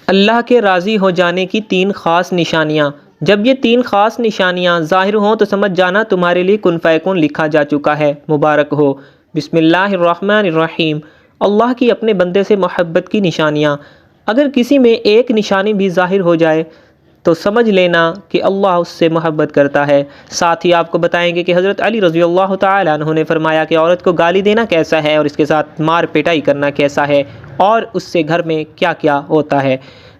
اللہ کے راضی ہو جانے کی 3 خاص نشانیاں۔ جب یہ 3 خاص نشانیاں ظاہر ہوں تو سمجھ جانا تمہارے لیے کن فیکون لکھا جا چکا ہے، مبارک ہو۔ بسم اللہ الرحمن الرحیم۔ اللہ کی اپنے بندے سے محبت کی نشانیاں۔ اگر کسی میں ایک نشانی بھی ظاہر ہو جائے تو سمجھ لینا کہ اللہ اس سے محبت کرتا ہے۔ ساتھ ہی آپ کو بتائیں گے کہ حضرت علی رضی اللہ تعالی عنہ نے فرمایا کہ عورت کو گالی دینا کیسا ہے اور اس کے ساتھ مار پٹائی کرنا کیسا ہے اور اس سے گھر میں کیا کیا ہوتا ہے۔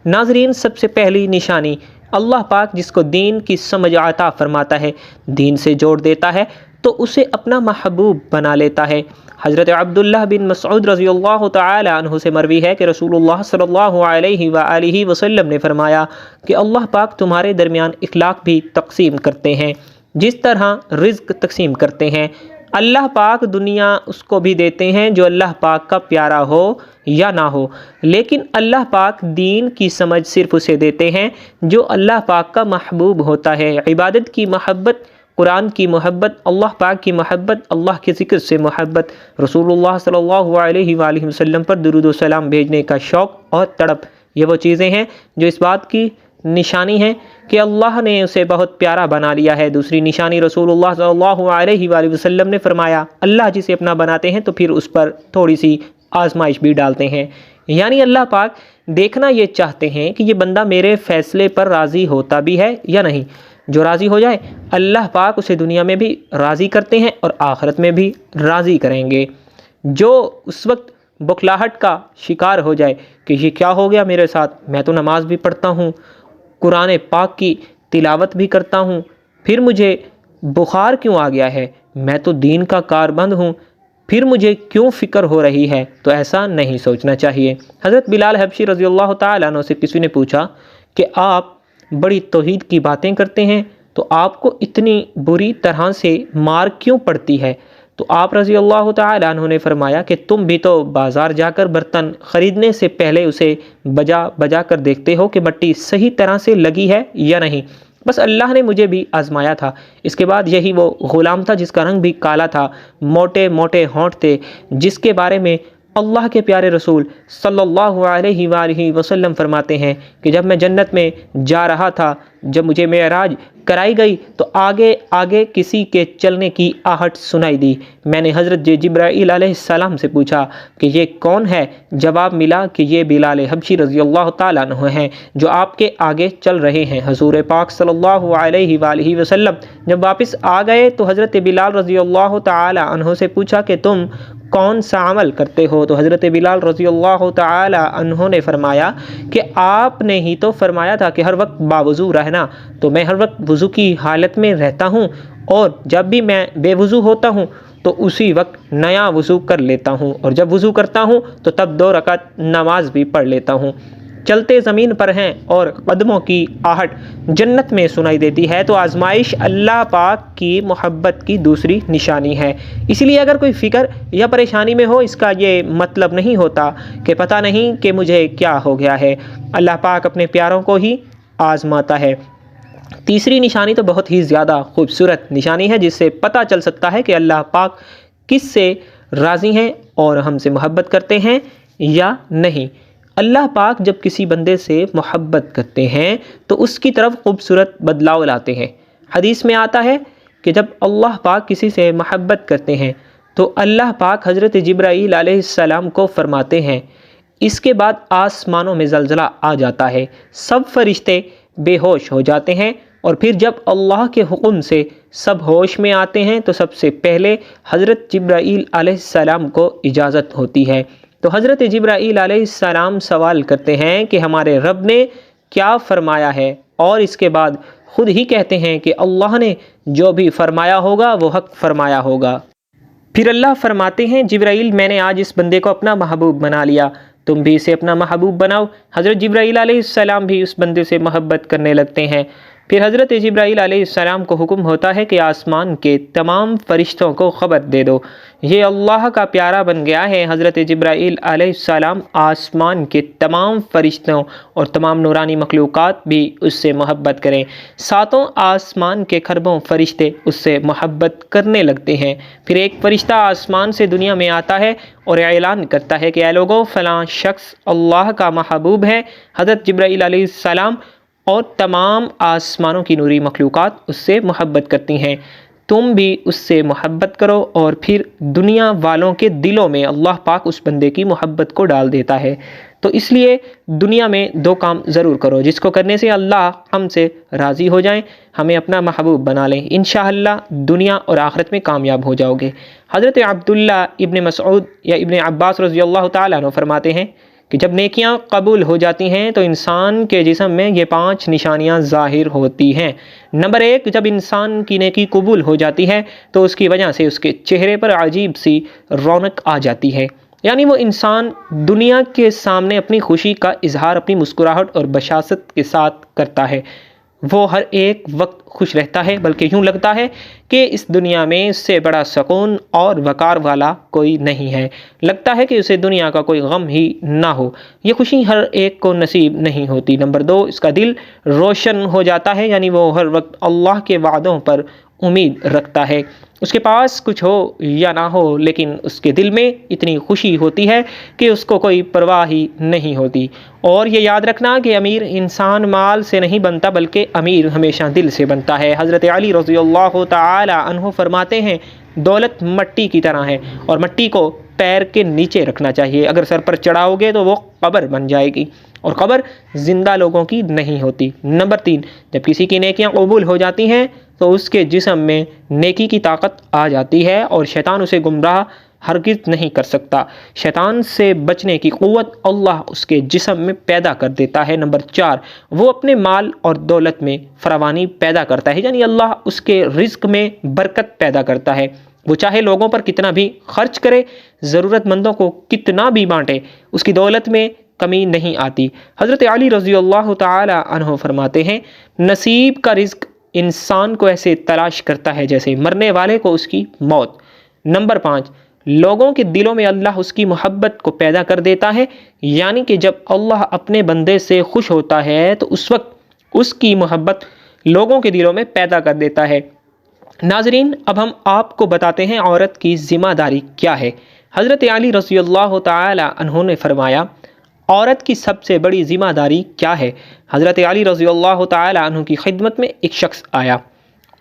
ناظرین، سب سے پہلی نشانی، اللہ پاک جس کو دین کی سمجھ عطا فرماتا ہے، دین سے جوڑ دیتا ہے تو اسے اپنا محبوب بنا لیتا ہے۔ حضرت عبداللہ بن مسعود رضی اللہ تعالی عنہ سے مروی ہے کہ رسول اللہ صلی اللہ علیہ وآلہ وسلم نے فرمایا کہ اللہ پاک تمہارے درمیان اخلاق بھی تقسیم کرتے ہیں، جس طرح رزق تقسیم کرتے ہیں۔ اللہ پاک دنیا اس کو بھی دیتے ہیں جو اللہ پاک کا پیارا ہو یا نہ ہو، لیکن اللہ پاک دین کی سمجھ صرف اسے دیتے ہیں جو اللہ پاک کا محبوب ہوتا ہے۔ عبادت کی محبت، قرآن کی محبت، اللہ پاک کی محبت، اللہ کے ذکر سے محبت، رسول اللہ صلی اللہ علیہ وآلہ وسلم پر درود و سلام بھیجنے کا شوق اور تڑپ، یہ وہ چیزیں ہیں جو اس بات کی نشانی ہے کہ اللہ نے اسے بہت پیارا بنا لیا ہے۔ دوسری نشانی، رسول اللہ صلی اللہ علیہ وآلہ وسلم نے فرمایا اللہ جسے اپنا بناتے ہیں تو پھر اس پر تھوڑی سی آزمائش بھی ڈالتے ہیں، یعنی اللہ پاک دیکھنا یہ چاہتے ہیں کہ یہ بندہ میرے فیصلے پر راضی ہوتا بھی ہے یا نہیں۔ جو راضی ہو جائے اللہ پاک اسے دنیا میں بھی راضی کرتے ہیں اور آخرت میں بھی راضی کریں گے۔ جو اس وقت بخلاہٹ کا شکار ہو جائے کہ یہ کیا ہو گیا میرے ساتھ، میں تو نماز بھی پڑھتا ہوں، قرآن پاک کی تلاوت بھی کرتا ہوں، پھر مجھے بخار کیوں آ گیا ہے، میں تو دین کا کاربند ہوں، پھر مجھے کیوں فکر ہو رہی ہے، تو ایسا نہیں سوچنا چاہیے۔ حضرت بلال حبشی رضی اللہ تعالیٰ عنہ سے کسی نے پوچھا کہ آپ بڑی توحید کی باتیں کرتے ہیں تو آپ کو اتنی بری طرح سے مار کیوں پڑتی ہے؟ تو آپ رضی اللہ تعالیٰ عنہ نے فرمایا کہ تم بھی تو بازار جا کر برتن خریدنے سے پہلے اسے بجا بجا کر دیکھتے ہو کہ مٹی صحیح طرح سے لگی ہے یا نہیں۔ بس اللہ نے مجھے بھی آزمایا تھا۔ اس کے بعد یہی وہ غلام تھا جس کا رنگ بھی کالا تھا، موٹے موٹے ہونٹ تھے، جس کے بارے میں اللہ کے پیارے رسول صلی اللہ علیہ وآلہ وسلم فرماتے ہیں کہ جب میں جنت میں جا رہا تھا، جب مجھے معراج کرائی گئی تو آگے آگے کسی کے چلنے کی آہٹ سنائی دی۔ میں نے حضرت جبرائیل علیہ السلام سے پوچھا کہ یہ کون ہے؟ جواب ملا کہ یہ بلال حبشی رضی اللہ تعالیٰ عنہ ہیں جو آپ کے آگے چل رہے ہیں۔ حضور پاک صلی اللہ علیہ وآلہ وسلم جب واپس آ گئے تو حضرت بلال رضی اللہ تعالیٰ عنہ سے پوچھا کہ تم کون سا عمل کرتے ہو؟ تو حضرت بلال رضی اللہ تعالی عنہ نے فرمایا کہ آپ نے ہی تو فرمایا تھا کہ ہر وقت باوضو رہنا، تو میں ہر وقت وضو کی حالت میں رہتا ہوں، اور جب بھی میں بے وضو ہوتا ہوں تو اسی وقت نیا وضو کر لیتا ہوں، اور جب وضو کرتا ہوں تو تب 2 رکعت نماز بھی پڑھ لیتا ہوں۔ چلتے زمین پر ہیں اور قدموں کی آہٹ جنت میں سنائی دیتی ہے، تو آزمائش اللہ پاک کی محبت کی دوسری نشانی ہے۔ اس لیے اگر کوئی فکر یا پریشانی میں ہو، اس کا یہ مطلب نہیں ہوتا کہ پتہ نہیں کہ مجھے کیا ہو گیا ہے۔ اللہ پاک اپنے پیاروں کو ہی آزماتا ہے۔ تیسری نشانی تو بہت ہی زیادہ خوبصورت نشانی ہے، جس سے پتہ چل سکتا ہے کہ اللہ پاک کس سے راضی ہیں اور ہم سے محبت کرتے ہیں یا نہیں۔ اللہ پاک جب کسی بندے سے محبت کرتے ہیں تو اس کی طرف خوبصورت بدلاؤ لاتے ہیں۔ حدیث میں آتا ہے کہ جب اللہ پاک کسی سے محبت کرتے ہیں تو اللہ پاک حضرت جبرائیل علیہ السلام کو فرماتے ہیں، اس کے بعد آسمانوں میں زلزلہ آ جاتا ہے، سب فرشتے بے ہوش ہو جاتے ہیں، اور پھر جب اللہ کے حکم سے سب ہوش میں آتے ہیں تو سب سے پہلے حضرت جبرائیل علیہ السلام کو اجازت ہوتی ہے۔ تو حضرت جبرائیل علیہ السلام سوال کرتے ہیں کہ ہمارے رب نے کیا فرمایا ہے، اور اس کے بعد خود ہی کہتے ہیں کہ اللہ نے جو بھی فرمایا ہوگا وہ حق فرمایا ہوگا۔ پھر اللہ فرماتے ہیں جبرائیل میں نے آج اس بندے کو اپنا محبوب بنا لیا، تم بھی اسے اپنا محبوب بناؤ۔ حضرت جبرائیل علیہ السلام بھی اس بندے سے محبت کرنے لگتے ہیں۔ پھر حضرت جبرائیل علیہ السلام کو حکم ہوتا ہے کہ آسمان کے تمام فرشتوں کو خبر دے دو، یہ اللہ کا پیارا بن گیا ہے۔ حضرت جبرائیل علیہ السلام آسمان کے تمام فرشتوں اور تمام نورانی مخلوقات بھی اس سے محبت کریں، ساتوں آسمان کے کھربوں فرشتے اس سے محبت کرنے لگتے ہیں۔ پھر ایک فرشتہ آسمان سے دنیا میں آتا ہے اور اعلان کرتا ہے کہ اے لوگو، فلاں شخص اللہ کا محبوب ہے۔ حضرت جبرائیل علیہ السلام اور تمام آسمانوں کی نوری مخلوقات اس سے محبت کرتی ہیں، تم بھی اس سے محبت کرو۔ اور پھر دنیا والوں کے دلوں میں اللہ پاک اس بندے کی محبت کو ڈال دیتا ہے۔ تو اس لیے دنیا میں دو کام ضرور کرو جس کو کرنے سے اللہ ہم سے راضی ہو جائیں، ہمیں اپنا محبوب بنا لیں، انشاءاللہ دنیا اور آخرت میں کامیاب ہو جاؤ گے۔ حضرت عبداللہ ابن مسعود یا ابن عباس رضی اللہ تعالیٰ عنہ فرماتے ہیں کہ جب نیکیاں قبول ہو جاتی ہیں تو انسان کے جسم میں یہ 5 نشانیاں ظاہر ہوتی ہیں۔ نمبر 1، جب انسان کی نیکی قبول ہو جاتی ہے تو اس کی وجہ سے اس کے چہرے پر عجیب سی رونق آ جاتی ہے، یعنی وہ انسان دنیا کے سامنے اپنی خوشی کا اظہار اپنی مسکراہٹ اور بشاشت کے ساتھ کرتا ہے، وہ ہر ایک وقت خوش رہتا ہے، بلکہ یوں لگتا ہے کہ اس دنیا میں اس سے بڑا سکون اور وقار والا کوئی نہیں ہے، لگتا ہے کہ اسے دنیا کا کوئی غم ہی نہ ہو۔ یہ خوشی ہر ایک کو نصیب نہیں ہوتی۔ نمبر 2، اس کا دل روشن ہو جاتا ہے، یعنی وہ ہر وقت اللہ کے وعدوں پر امید رکھتا ہے، اس کے پاس کچھ ہو یا نہ ہو لیکن اس کے دل میں اتنی خوشی ہوتی ہے کہ اس کو کوئی پرواہ ہی نہیں ہوتی۔ اور یہ یاد رکھنا کہ امیر انسان مال سے نہیں بنتا بلکہ امیر ہمیشہ دل سے بنتا ہے۔ حضرت علی رضی اللہ تعالی عنہ فرماتے ہیں دولت مٹی کی طرح ہے اور مٹی کو پیر کے نیچے رکھنا چاہیے، اگر سر پر چڑھاؤ گے تو وہ قبر بن جائے گی اور قبر زندہ لوگوں کی نہیں ہوتی۔ نمبر 3، جب کسی کی نیکیاں قبول ہو جاتی ہیں تو اس کے جسم میں نیکی کی طاقت آ جاتی ہے اور شیطان اسے گمراہ ہرگز نہیں کر سکتا۔ شیطان سے بچنے کی قوت اللہ اس کے جسم میں پیدا کر دیتا ہے۔ نمبر 4، وہ اپنے مال اور دولت میں فراوانی پیدا کرتا ہے، یعنی اللہ اس کے رزق میں برکت پیدا کرتا ہے، وہ چاہے لوگوں پر کتنا بھی خرچ کرے، ضرورت مندوں کو کتنا بھی بانٹے، اس کی دولت میں کمی نہیں آتی۔ حضرت علی رضی اللہ تعالی عنہ فرماتے ہیں نصیب کا رزق انسان کو ایسے تلاش کرتا ہے جیسے مرنے والے کو اس کی موت۔ نمبر 5، لوگوں کے دلوں میں اللہ اس کی محبت کو پیدا کر دیتا ہے، یعنی کہ جب اللہ اپنے بندے سے خوش ہوتا ہے تو اس وقت اس کی محبت لوگوں کے دلوں میں پیدا کر دیتا ہے۔ ناظرین، اب ہم آپ کو بتاتے ہیں عورت کی ذمہ داری کیا ہے۔ حضرت علی رضی اللہ تعالی عنہ نے فرمایا عورت کی سب سے بڑی ذمہ داری کیا ہے؟ حضرت علی رضی اللہ تعالی عنہ کی خدمت میں ایک شخص آیا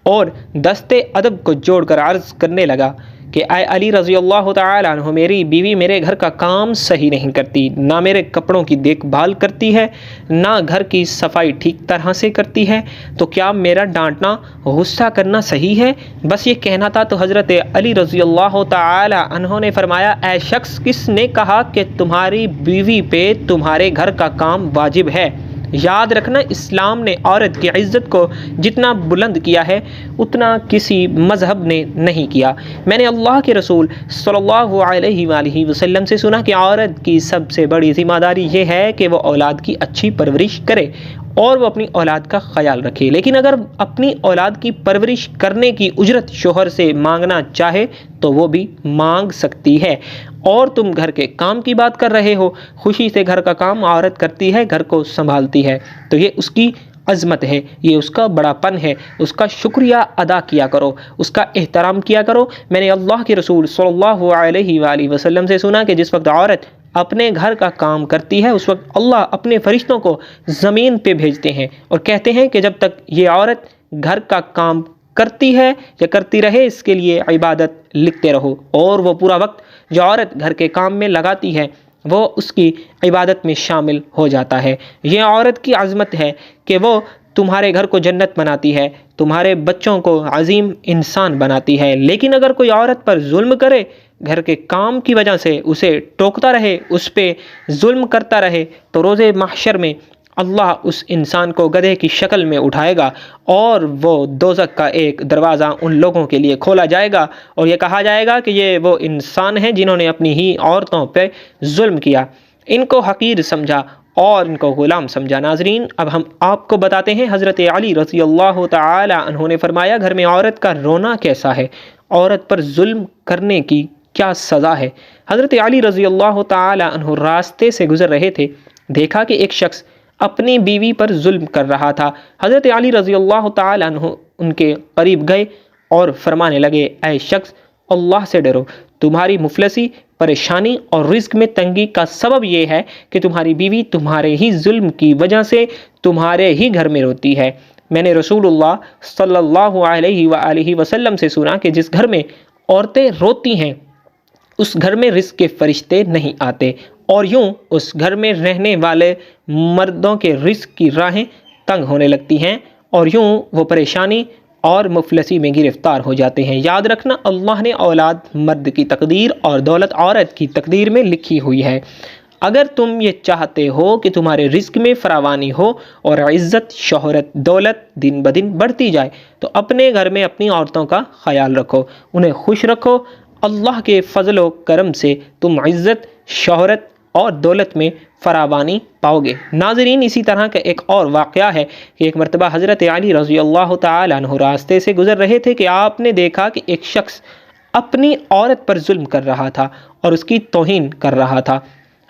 اور دست ادب کو جوڑ کر عرض کرنے لگا کہ اے علی رضی اللہ تعالی عنہ، میری بیوی میرے گھر کا کام صحیح نہیں کرتی، نہ میرے کپڑوں کی دیکھ بھال کرتی ہے، نہ گھر کی صفائی ٹھیک طرح سے کرتی ہے، تو کیا میرا ڈانٹنا، غصہ کرنا صحیح ہے؟ بس یہ کہنا تھا تو حضرت علی رضی اللہ تعالی عنہ نے فرمایا اے شخص، کس نے کہا کہ تمہاری بیوی پہ تمہارے گھر کا کام واجب ہے؟ یاد رکھنا، اسلام نے عورت کی عزت کو جتنا بلند کیا ہے اتنا کسی مذہب نے نہیں کیا۔ میں نے اللہ کے رسول صلی اللہ علیہ وآلہ وسلم سے سنا کہ عورت کی سب سے بڑی ذمہ داری یہ ہے کہ وہ اولاد کی اچھی پرورش کرے اور وہ اپنی اولاد کا خیال رکھے، لیکن اگر اپنی اولاد کی پرورش کرنے کی اجرت شوہر سے مانگنا چاہے تو وہ بھی مانگ سکتی ہے۔ اور تم گھر کے کام کی بات کر رہے ہو، خوشی سے گھر کا کام عورت کرتی ہے، گھر کو سنبھالتی ہے، تو یہ اس کی عظمت ہے، یہ اس کا بڑا پن ہے، اس کا شکریہ ادا کیا کرو، اس کا احترام کیا کرو۔ میں نے اللہ کے رسول صلی اللہ علیہ وآلہ وسلم سے سنا کہ جس وقت عورت اپنے گھر کا کام کرتی ہے اس وقت اللہ اپنے فرشتوں کو زمین پہ بھیجتے ہیں اور کہتے ہیں کہ جب تک یہ عورت گھر کا کام کرتی ہے یا کرتی رہے اس کے لیے عبادت لکھتے رہو، اور وہ پورا وقت جو عورت گھر کے کام میں لگاتی ہے وہ اس کی عبادت میں شامل ہو جاتا ہے۔ یہ عورت کی عظمت ہے کہ وہ تمہارے گھر کو جنت بناتی ہے، تمہارے بچوں کو عظیم انسان بناتی ہے۔ لیکن اگر کوئی عورت پر ظلم کرے، گھر کے کام کی وجہ سے اسے ٹوکتا رہے، اس پہ ظلم کرتا رہے، تو روز محشر میں اللہ اس انسان کو گدھے کی شکل میں اٹھائے گا اور وہ دوزخ کا ایک دروازہ ان لوگوں کے لیے کھولا جائے گا اور یہ کہا جائے گا کہ یہ وہ انسان ہیں جنہوں نے اپنی ہی عورتوں پہ ظلم کیا، ان کو حقیر سمجھا اور ان کو غلام سمجھا۔ ناظرین، اب ہم آپ کو بتاتے ہیں حضرت علی رضی اللہ تعالی عنہ نے فرمایا گھر میں عورت کا رونا کیسا ہے، عورت پر ظلم کرنے کی کیا سزا ہے۔ حضرت علی رضی اللہ تعالی عنہ راستے سے گزر رہے تھے، دیکھا کہ ایک شخص اپنی بیوی پر ظلم کر رہا تھا۔ حضرت علی رضی اللہ تعالی عنہ ان کے قریب گئے اور فرمانے لگے، اے شخص، اللہ سے ڈرو، تمہاری مفلسی، پریشانی اور رزق میں تنگی کا سبب یہ ہے کہ تمہاری بیوی تمہارے ہی ظلم کی وجہ سے تمہارے ہی گھر میں روتی ہے۔ میں نے رسول اللہ صلی اللہ علیہ وآلہ وسلم سے سنا کہ جس گھر میں عورتیں روتی ہیں اس گھر میں رزق کے فرشتے نہیں آتے، اور یوں اس گھر میں رہنے والے مردوں کے رزق کی راہیں تنگ ہونے لگتی ہیں، اور یوں وہ پریشانی اور مفلسی میں گرفتار ہو جاتے ہیں۔ یاد رکھنا، اللہ نے اولاد مرد کی تقدیر اور دولت عورت کی تقدیر میں لکھی ہوئی ہے۔ اگر تم یہ چاہتے ہو کہ تمہارے رزق میں فراوانی ہو اور عزت، شہرت، دولت دن بدن بڑھتی جائے تو اپنے گھر میں اپنی عورتوں کا خیال رکھو، انہیں خوش رکھو۔ اللہ کے فضل و کرم سے تم عزت، شہرت اور دولت میں فراوانی پاؤ گے۔ ناظرین، اسی طرح کا ایک اور واقعہ ہے کہ ایک مرتبہ حضرت علی رضی اللہ تعالی عنہ راستے سے گزر رہے تھے کہ آپ نے دیکھا کہ ایک شخص اپنی عورت پر ظلم کر رہا تھا اور اس کی توہین کر رہا تھا۔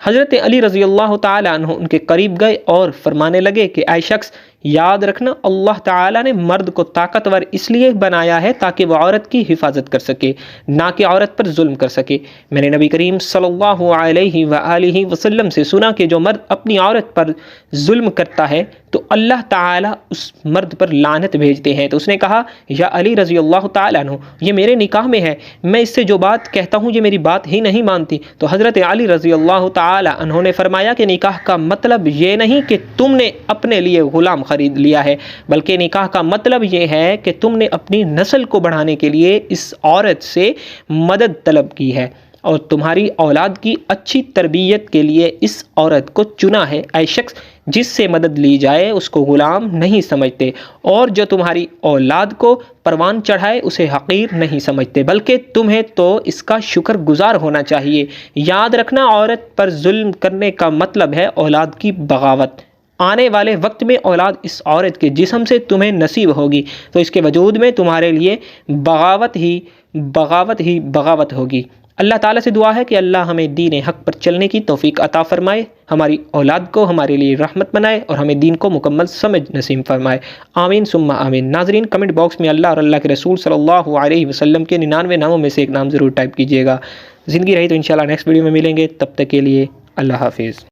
حضرت علی رضی اللہ تعالی عنہ ان کے قریب گئے اور فرمانے لگے کہ اے شخص، یاد رکھنا، اللہ تعالیٰ نے مرد کو طاقتور اس لیے بنایا ہے تاکہ وہ عورت کی حفاظت کر سکے، نہ کہ عورت پر ظلم کر سکے۔ میں نے نبی کریم صلی اللہ علیہ وآلہ وسلم سے سنا کہ جو مرد اپنی عورت پر ظلم کرتا ہے تو اللہ تعالیٰ اس مرد پر لعنت بھیجتے ہیں۔ تو اس نے کہا، یا علی رضی اللہ تعالیٰ عنہ، یہ میرے نکاح میں ہے، میں اس سے جو بات کہتا ہوں یہ میری بات ہی نہیں مانتی۔ تو حضرت علی رضی اللہ تعالیٰ عنہ نے فرمایا کہ نکاح کا مطلب یہ نہیں کہ تم نے اپنے لیے غلام خرید لیا ہے، بلکہ نکاح کا مطلب یہ ہے کہ تم نے اپنی نسل کو بڑھانے کے لیے اس عورت سے مدد طلب کی ہے اور تمہاری اولاد کی اچھی تربیت کے لیے اس عورت کو چنا ہے۔ اے شخص، جس سے مدد لی جائے اس کو غلام نہیں سمجھتے، اور جو تمہاری اولاد کو پروان چڑھائے اسے حقیر نہیں سمجھتے، بلکہ تمہیں تو اس کا شکر گزار ہونا چاہیے۔ یاد رکھنا، عورت پر ظلم کرنے کا مطلب ہے اولاد کی بغاوت۔ آنے والے وقت میں اولاد اس عورت کے جسم سے تمہیں نصیب ہوگی تو اس کے وجود میں تمہارے لیے بغاوت ہی بغاوت ہوگی۔ اللہ تعالیٰ سے دعا ہے کہ اللہ ہمیں دین حق پر چلنے کی توفیق عطا فرمائے، ہماری اولاد کو ہمارے لیے رحمت بنائے اور ہمیں دین کو مکمل سمجھ نصیب فرمائے۔ آمین ثم آمین۔ ناظرین، کمنٹ باکس میں اللہ اور اللہ کے رسول صلی اللہ علیہ وسلم کے 99 ناموں میں سے ایک نام ضرور ٹائپ کیجیے گا۔ زندگی رہی تو انشاءاللہ نیکسٹ ویڈیو میں ملیں گے، تب تک کے لیے اللہ حافظ۔